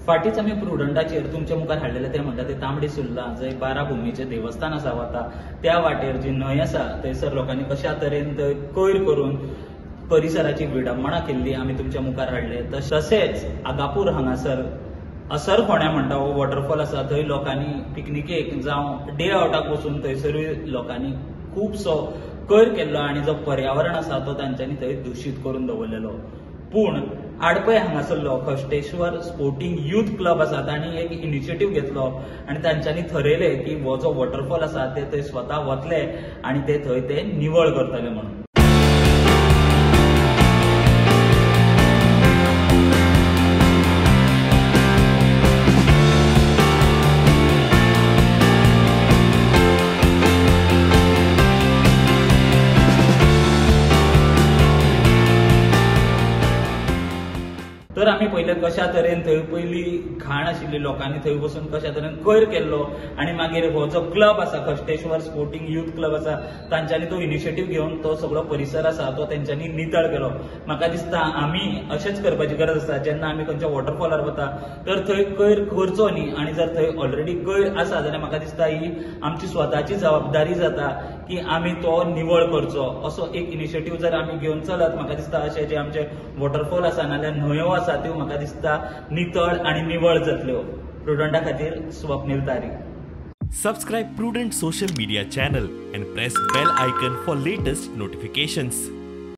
फाटीच आमी प्रुडंटाचेर तुमच्या मुखार हाडलेले ते म्हणटा ते तांबडी सुर्ला जंय 12 भुमीचें देवस्थान आसा वता त्या वाटेर जी न्हंय आसा थंयसर लोकांनी कशा तरेन थंय कोयर करून परिसराची विडंबना केल्ली आमी तुमच्या मुखार हाडले। तशेंच आगापूर हांगासर असरफोंड्या म्हणटा हो वॉटरफॉल आसा थंय लोकांनी पिकनिकेक जावं डे आउटाक वचून थंयसरूय लोकांनी खूबसो कोयर केल्लो आनी जो पर्यावरण आसा तो तांच्यांनी थंय दूषीत करून दवरलेलो। पूण आडपय हांगासरलो खष्टेश्वर स्पोर्टिंग यूथ क्लब आसा तांणी एक इनिशिएटीव घेतलो आनी तांच्यांनी ठरयलें की हो जो वॉटरफॉल आसा ते थंय स्वता वतले आनी ते थंय ते निवळ करतले म्हणून। तर आमी पयले कशा तरेन थंय पयली घाण आशिल्ली लोकांनी थंय वचून कशा तरेन कोयर केल्लो आनी मागीर हो जो क्लब आसा खष्टेश्वर स्पोर्टिंग यूथ क्लब आसा तांच्यांनी तो इनिशिएटीव घेवन तो सगळो परिसर आसा तो तेंच्यांनी नितळ केलो। म्हाका दिसता आमी अशेंच करपाची गरज आसा जेन्ना आमी खंयच्या वॉटरफॉलार वता तर थंय कोयर करचो न्ही आनी जर थंय ऑलरेडी कोयर आसा जाल्यार म्हाका दिसता ही आमची स्वताची जबाबदारी जाता की आमी तो निवळ करचो। असो एक इनिशिएटीव जर आमी घेवन चलत म्हाका दिसता अशे जे आमचे वॉटरफॉल आसा नाल्यार न्हंयो आसा त्यो म्हाका दिसता नितळ आनी निवळ जातल्यो। प्रुडंटा खातीर स्वप्नील तारी। Subscribe Prudent social media channel and press bell icon for latest notifications.